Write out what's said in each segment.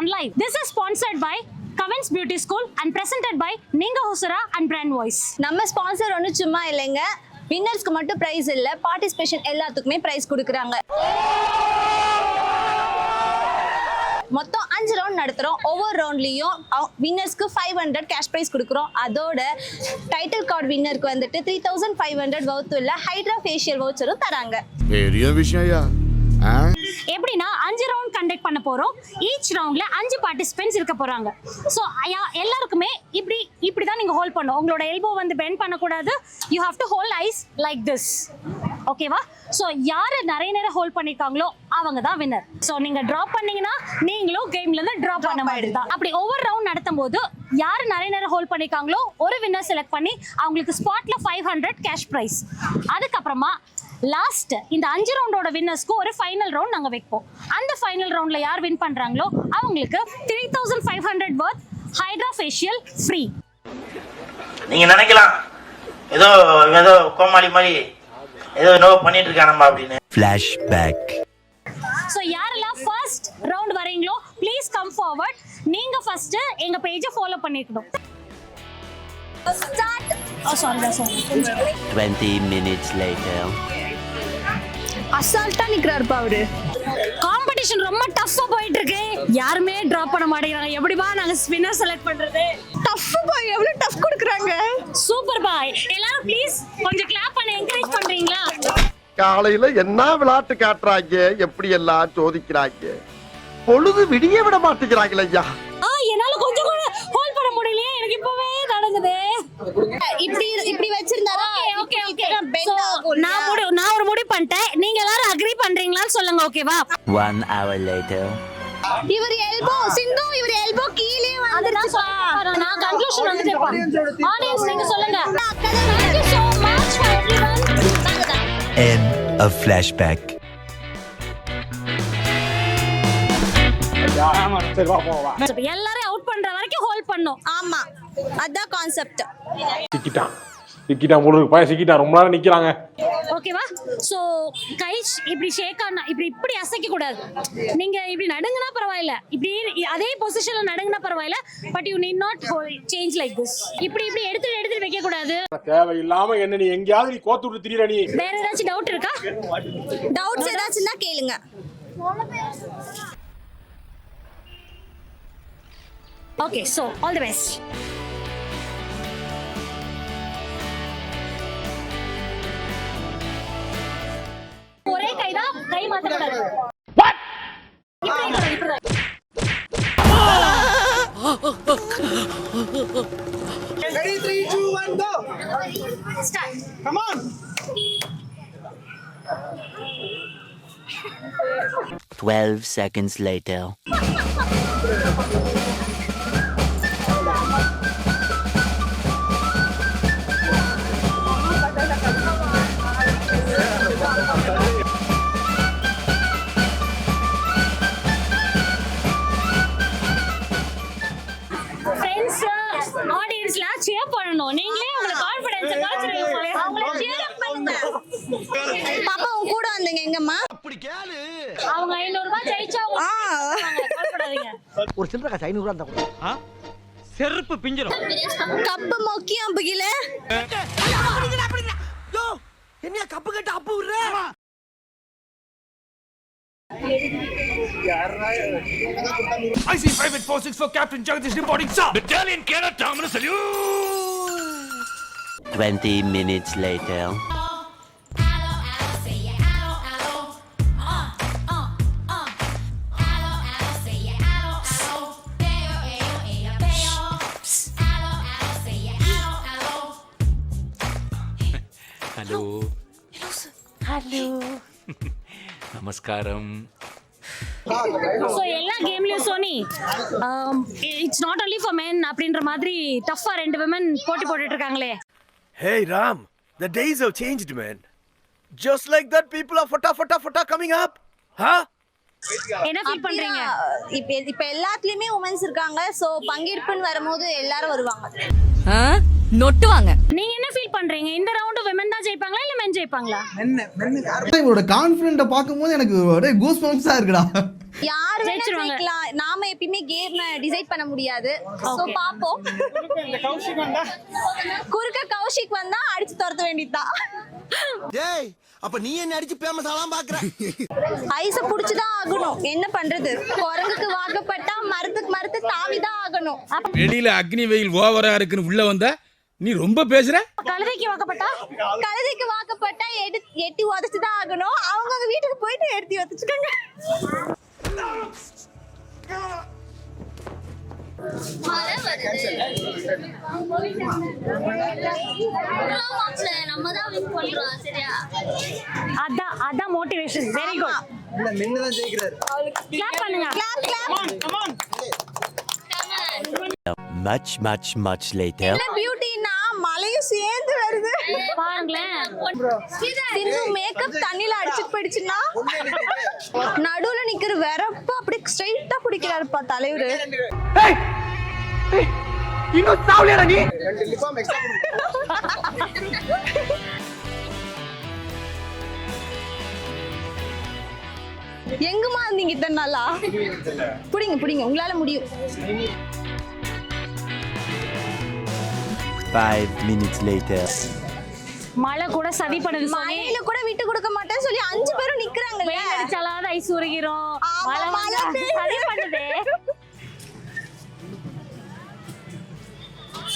on live. This is sponsored by Kavens Beauty School and presented by Ninga Hosara and Brand Voice. நம்ம sponsor ஒன்றும் சும்மா இல்லைங்க, வின்னர்ஸ்க்கு மட்டும் price இல்லை, participation எல்லாத்துக்குமே பிரைஸ் கொடுக்குறாங்க. மொத்தம் 5 ரவுண்ட் நடத்துகிறோம். ஒவ்வொரு ரவுண்ட்லேயும் வின்னர்ஸ்க்கு 500 கேஷ் ப்ரைஸ் கொடுக்குறோம். அதோட டைட்டில் கார்டு வின்னருக்கு வந்துட்டு 3500 வவுத்து உள்ள ஹைட்ரா ஃபேஷியல் வவுச்சரும் தராங்க. பெரிய விஷயம். எப்படின்னா 5 ரவுண்ட் கண்டக்ட் பண்ண போறோம். ஈச் ரவுண்ட்ல 5 பார்ட்டிசிபென்ட்ஸ் இருக்க போறாங்க. ஸோ எல்லாருக்குமே இப்படி தான் நீங்க ஹோல்ட் பண்ணணும். உங்களோட எல்போ வந்து பெண்ட் பண்ணக்கூடாது. You have to hold eyes like this. ஓகேவா? ஸோ யாரு நிறைய நேரம் ஹோல்ட் பண்ணிருக்காங்களோ அவங்க தான் வின்னர். ஸோ நீங்க டிராப் பண்ணீங்கன்னா நீங்களும் கேம்ல இருந்து டிராப் பண்ண மாதிரி தான். அப்படி ஒவ்வொரு ரவுண்ட் நடத்தும் போது யாரு நிறைய நேரம் ஹோல்ட் பண்ணிருக்காங்களோ ஒரு வின்னர் செலக்ட் பண்ணி அவங்களுக்கு ஸ்பாட்ல 500 கேஷ் பிரைஸ். அதுக்கப்புறமா லாஸ்ட் இந்த 5 ரவுண்டோட வின்னர்ஸ்க்கு ஒரு ஃபைனல் ரவுண்ட் நாங்க வைப்போம். அந்த ஃபைனல் ரவுண்ட்ல யார் வின் பண்றாங்களோ அவங்களுக்கு 3500 வர்த் ஹைட்ரா ஃபேஷியல் ஃப்ரீ. நீங்க நினைக்கலாம் ஏதோ கோமாளி மாதிரி ஏதோ நோ பண்ணிட்டு இருக்கானம்மா அப்படின்னு. ஃபிளாஷ்பேக். சோ யாரெல்லாம் ஃபர்ஸ்ட் ரவுண்ட் வரீங்களோ ப்ளீஸ் கம் ஃபார்வர்ட். நீங்க ஃபர்ஸ்ட் எங்க பேஜை ஃபாலோ பண்ணிக்கணும். ஸ்டார்ட். sorry 20 minutes later. அசால்ட்டா நிக்கிறாருப்பா அவரு. காம்படிஷன் ரொம்ப டஃப்பா போயிட்டு இருக்கு. யாருமே டிராப் பண்ண மாட்டேங்கிறாங்க. எப்படிப்பா நாங்க ஸ்பின்னர் செலக்ட் பண்றது? டஃப் பாய், எவ்வளவு டஃப் கொடுக்குறாங்க. சூப்பர் பாய். எல்லாரும் ப்ளீஸ் கொஞ்சம் கிளாப் பண்ணி என்கரேஜ் பண்றீங்களா? காலையில என்ன விளையாட்டு காட்டுறாங்க, எப்படி எல்லாம் சோதிக்கிறாங்க. பொழுது விடிய விட மாட்டேங்கிறாங்களே ஐயா. என்னால கொஞ்சம் கூட ஹோல்ட் பண்ண முடியலையே. எனக்கு இப்பவே நடக்குது. இப்படி வச்சிருந்தாரா? ஓகே நான் ஒரு முடிவு பண்ணிட்டேன். நீங்க எல்லாரும் அக்ரி பண்றீங்களான்னு சொல்லுங்க. ஓகேவா? 1 hour later. இவர் எல்போ சிந்து, இவர் எல்போ கீழே வந்துருச்சு. நான் கன்க்ளூஷன் வந்துட்டேன். ஆடியன்ஸ் நீங்க சொல்லுங்க. Thank you so much for everyone. End of flashback. எல்லாரும் அவுட் பண்ற வரைக்கும் ஹோல்ட் பண்ணனும். ஆமா, அதான் கான்செப்ட். சிக்கிட்டான் போல இருக்கு. சிக்கிட்டான், ரொம்ப நேரம் நிக்கிறாங்க. ஓகேவா? சோ கை இப்படி ஷேக் ஆனா இப்படி அசைக்க கூடாது. நீங்க இப்படி நடுங்கனா பரவாயில்லை, இப்படி அதே பொசிஷன்ல நடுங்கனா பரவாயில்லை. But you need not change like this. இப்படி எடுத்து வைக்க கூடாது. தேவையில்லாம என்ன நீ எங்கயாவது நீ கோத்து விட்டு திரியற. நீ வேற ஏதாச்சும் டவுட் இருக்கா? டவுட்ஸ் ஏதாச்சும்னா கேளுங்க. Okay, so all the best. ஒரே கை மாத்த கூடாது. What? இப்படி. Ready, 3, 2, 1, go. Start. Come on. 12 seconds later. ஆடியன்ஸ்லாம் cheer பண்ணனும். நீங்களே உங்க கான்ஃபிடன்ஸ் காமிச்சீங்க. அவங்கள cheer up பண்ணுங்க. பாப்பா உன் கூட வந்தீங்க எங்கம்மா? அப்படி கேளு. அவங்க 500 ரூபாய் ஜெயிச்சா கால்படாதீங்க. ஒரு சில்லற காசு 500 ரூபாய் இருந்தா செருப்பு பிஞ்சிரும். கப்பு மொக்கியம் புகில. யோ, என்னைய கப்பு கட்ட அப்பு விடுற? I see Private 46 for Captain Jagdish reporting, sir. Battalion Kerala Terminal salute. 20 minutes later. Hello. Namaskaram. So எல்லா கேம்லயும் சோனி it's not only for men அப்படின்ற மாதிரி டஃப்பா 2 women போட்டுட்டு இருக்காங்களே. Hey Ram, the days have changed, man. Just like that, people are fata coming up. Huh? என்ன feel பண்றீங்க? இப்ப எல்லாத்துலயுமே உமன்ஸ் இருக்காங்க. சோ பங்கேற்புன்னு வரும்போது எல்லாரும் வருவாங்க. நொட்டுவாங்க. நீங்க என்ன ஃபீல் பண்றீங்க? இந்த ரவுண்ட் women தான் ஜெயிப்பாங்களா இல்ல men ஜெயிப்பாங்களா? இவரோட கான்ஃபிடென்ட்ட பாக்கும்போது எனக்கு ஒரே கூஸ் பம்ப்ஸா இருக்குடா. யார் வேணா ஜெயிக்கலாம். நாம எப்பயுமே எப்பயுமே கேம் டிசைட் பண்ண முடியாது. சோ பாப்போம். குறுக்க கௌஷிக் வந்தா அடிச்சு துரத்த வேண்டியதுதான். டேய் அப்ப நீ என்ன அடிச்சு ஃபேமஸ் ஆலாம் பாக்குற? ஐஸ புடிச்சுதான் ஆகணும். என்ன பண்றது? குரங்குக்கு வாக்கப்பட்டா மரத்துக்கு தாவிதான் ஆகணும். வெளியில அக்னி வெயில் ஓவரா இருக்குன்னு உள்ள வந்தா நீ ரொம்ப பேசுற. கழுதைக்கு வாக்கப்பட்டா எட்டி உதச்சுதான் ஆகணும். அவங்க வீட்டுக்கு போயிட்டு எடுத்து உதச்சுக்கோங்க. அதான் மோட்டிவேஷன். Very good. இல்ல மென்னு தான் ஜெயிக்கிறாரு. கிளாப் பண்ணுங்க. Much later. என்ன பியூட்டினா மலையும் சேர்ந்து வருது பாருங்களேன். சிந்து மேக்கப் தண்ணில அடிச்சிட்டு போயிடுச்சுன்னா நடுவுல நிக்கிற வெறப்ப அப்படியே ஸ்ட்ரைட்டா பிடிக்கிறாருப்பா தலைவரு. இன்னும் சாவலியா நீ? எங்கம்மா இருந்தீங்க இத்தனை நாளா? புடிங்க உங்களால முடியும். 5 minutes later. மழை கூட சதி பண்ணுது. மழையில கூட விட்டு கொடுக்க மாட்டேன்னு சொல்லி 5 பேரும் நிக்கிறாங்கல்ல. அடிச்சாலாத ஐஸ் உருகிறோம். மழை சதி பண்ணுதே.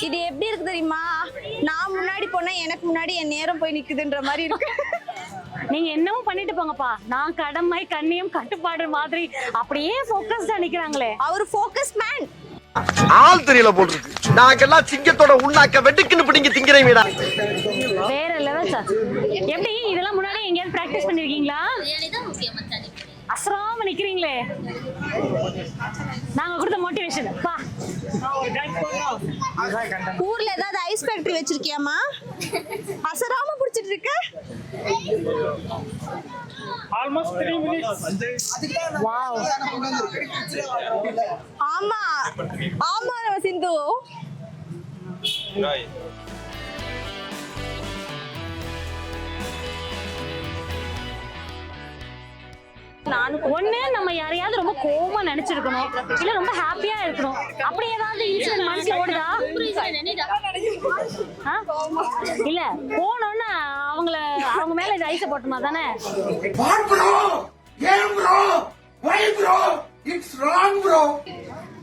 இது எப்படி இருக்கு தெரியுமா? நான் முன்னாடி போனா எனக்கு முன்னாடி என் நேரம் போய் நிக்குதுன்ற மாதிரி இருக்கு. நீங்க என்னமோ பண்ணிட்டு போங்கப்பா. நான் கடமை கண்ணியம் கட்டுப்பாடு மாதிரி அப்படியே ஃபோக்கஸ்டா நிக்கிறாங்களே. அவர் ஃபோக்கஸ் மேன். ஆள் தெரியல போட்டுருக்கு. நாங்கெல்லாம் சிங்கத்தோட உண்ணாக்க வெட்டுக்குன்னு பிடிங்க திங்கிறீங்கடா. வேற லெவல் சார். எப்படி இதெல்லாம் முன்னாடி எங்கேயாவது பிராக்டிஸ் பண்ணிருக்கீங்களா? அசராம நிக்கிறீங்களே. நாங்க கொடுத்த மோட்டிவேஷன் பா. ஊர்ல ஏதாவது ஐஸ் ஃபேக்டரி வச்சிருக்கியாமா? அசராம புடிச்சிட்டு இருக்க. Almost 3 minutes. வாவ். ஆமா சிந்து. ஒண்ணு நம்ம யாரையாவது ரொம்ப கோவமா நினைச்சிருக்கணும், இல்ல ரொம்ப ஹாப்பியா இருக்கணும். அப்படி ஏதாவது இன்சிடென்ட் மனசுல ஓடுதா? இல்ல போனோன்னு அவங்க மேல இது ஐஸ போட்டுமா தானே?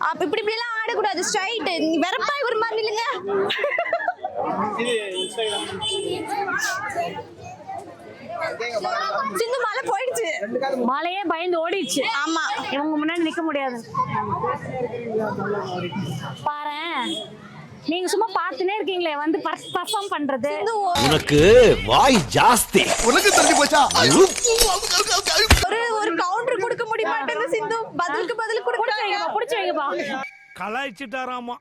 அப்ப இப்படி எல்லாம் ஆடக்கூடாது. ஸ்ட்ரைட் வெறப்பா ஒரு மாதிரி நில்லுங்க. சிந்து மழை போயிடுச்சு. மழையே பயந்து ஓடிடுச்சு. ஆமா இவங்க முன்னாடி நிக்க முடியாது. பாரேன், நீங்க சும்மா பார்த்துனே இருக்கீங்களே வந்து பர்ஃபார்ம் பண்றது. உனக்கு வாய் ஜாஸ்தி. உனக்கு தள்ளி போச்சா? ஒரு கவுண்டர் கொடுக்க முடிய மாட்டேங்குது சிந்து. பதிலுக்கு பதில் கொடுக்குறாங்க. புடிச்சு வைங்கப்பா. கலாய்ச்சிட்டாராமா,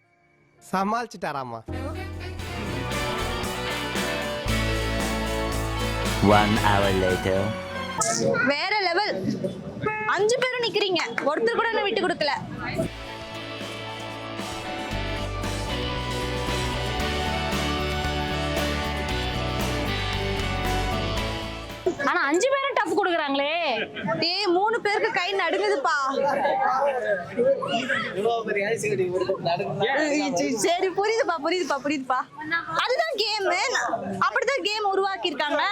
சமாளிச்சிட்டாராமா. 1 hour later. வேற லெவல். 5 பேரும் நிக்கிறீங்க. ஒருத்தர் கூட என்ன விட்டு கொடுக்கல. ஆனா 5 பேரும் டஃப் கொடுக்குறாங்களே. டேய் 3 பேருக்கு கை நடுங்குதுப்பா. சரி புரியுதுப்பா. அதுதான் கேம். அப்படிதான் கேம் உருவாக்கி இருக்காங்க.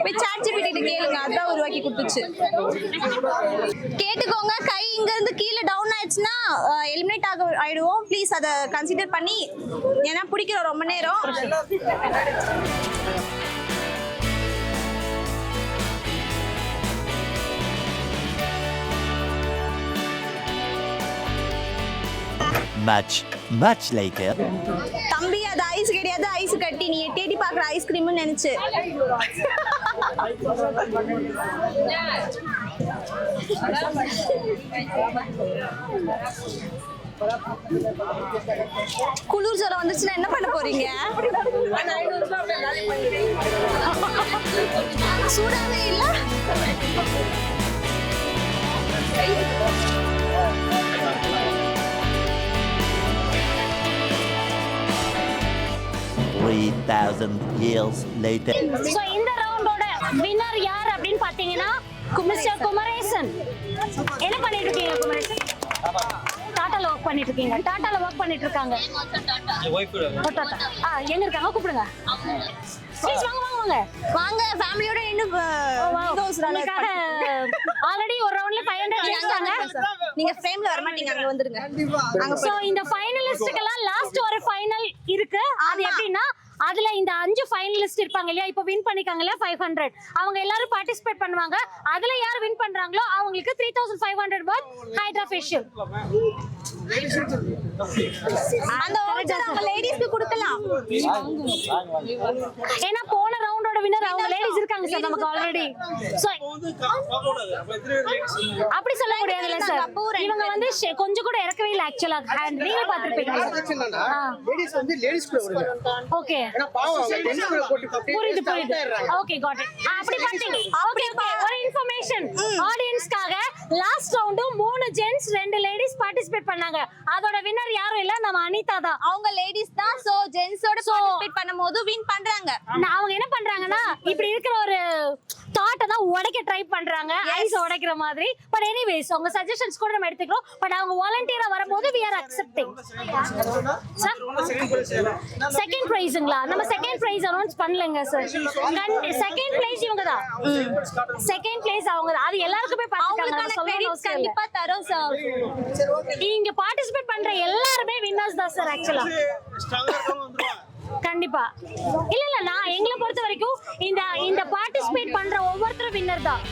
போய் ChatGPT கிட்ட கேளுங்க. அதான் உருவாக்கி கொடுத்துச்சு. கேட்டுக்கோங்க. கை இங்க இருந்து கீழே டவுன் ஆயிடுச்சுன்னா எலிமினேட் ஆயிடுவோம். ப்ளீஸ் அதை கன்சிடர் பண்ணி, ஏன்னா பிடிக்கிறோம் ரொம்ப நேரம். Much later. தம்பி அது ஐஸ் கிடையாது, ஐஸ் கட்டி. நீ தேடி பாக்குற ஐஸ்கிரீம்னு நினைச்சு. குளிர் ஜுரம் வந்துச்சுன்னா என்ன பண்ண போறீங்க? சூடாவே இல்ல. 3000 years later. சோ இந்த ரவுண்டோட வின்னர் யார் அப்படினு பாத்தீங்கன்னா மிஸ்டர் குமரேசன். என்ன பண்ணிட்டு இருக்கீங்க குமரேசன்? டாடா டாடால ஒர்க் பண்ணிட்டு இருக்கீங்க. டாடால ஒர்க் பண்ணிட்டு இருக்காங்க. டாடா. எங்க இருக்காங்க கூப்பிடுங்க. ப்ளீஸ் வாங்க வாங்க வாங்க. வாங்க ஃபேமிலியோட இன்னும் உங்களுக்காக ஆல்ரெடி ஒரு ரவுண்ட்ல 500 ஜெயிச்சாங்க. நீங்க ஃப்ரேம்ல வர மாட்டீங்க, அங்க வந்துருங்க. சோ இந்த ஃபைனலிஸ்ட்க்கெல்லாம் லாஸ்ட் ஒரு ஃபைனல் இருக்கு. அது எப்படின்னா அதுல இந்த 5 ஃபைனலிஸ்ட் இருப்பாங்க இல்லையா, இப்போ வின் பண்ணிருக்காங்கல்ல 500, அவங்க எல்லாரும் பார்ட்டிசிபேட் பண்ணுவாங்க. அதுல யார் வின் பண்றாங்களோ அவங்களுக்கு 3500 worth ஹைட்ரா ஃபேஷியல். அந்த வவுச்சர் அவங்க லேடிஸ்க்கு கொடுக்கலாம். ஏன்னா போன ரவுண்டோட வின்னர் அவங்க லேடிஸ் இருக்காங்க சார் நமக்கு ஆல்ரெடி. சோ அப்படி சொல்ல முடியாதுல்ல சார், இவங்க வந்து கொஞ்சம் கூட இறக்கவே இல்ல ஆக்சுவலா. நீங்க பாத்துருப்பீங்க. லேடிஸ் வந்து லேடிஸ் கூட விடுங்க. ஓகே ஏன்னா பாவம் டென்ஸ் கூட போட்டு புரியுது புரியுது. Okay got it. அப்படி பண்ணிட்டீங்க. Okay okay. ஒரு இன்ஃபர்மேஷன் ஆடியன்ஸ்க்காக, லாஸ்ட் ரவுண்டும் 3 ஜென்ட்ஸ் 2 லேடிஸ் பார்ட்டிசிபேட் பண்ணாங்க. அதோட வின்னர் யாரும் இல்ல, நம்ம அனிதா தான். அவங்க லேடிஸ் தான். சோ ஜென்ஸோட பார்ட்டிசிபேட் பண்ணும்போது வின் பண்றாங்க. அவங்க என்ன பண்றாங்கன்னா இப்படி இருக்கிற ஒரு தாட்டை தான் உடைக்க ட்ரை பண்றாங்க, ஐஸ் உடைக்கிற மாதிரி. பட் எனிவேஸ் உங்க சஜஷன்ஸ் கூட நம்ம எடுத்துக்கிறோம். பட் அவங்க வாலண்டியரா வரும்போது we are accepting. செகண்ட் பிரைஸ்ங்களா? நம்ம செகண்ட் பிரைஸ் அனௌன்ஸ் பண்ணலங்க சார். செகண்ட் பிரைஸ் இவங்க தான். செகண்ட் பிரைஸ் அவங்க தான். அது எல்லாருக்குமே பாத்துட்டாங்க. கண்டிப்பா தரோம் சார். இங்க பார்ட்டிசிபேட் பண்ற எல்லாரும் வின்னர்ஸ் தான் சார் ஆக்சுவலா. கண்டிப்பா இல்ல இல்ல, நான் எங்களை பொறுத்த வரைக்கும் இந்த பார்ட்டிசிபேட் பண்ற ஒவ்வொருத்தரும் வின்னர் தான்.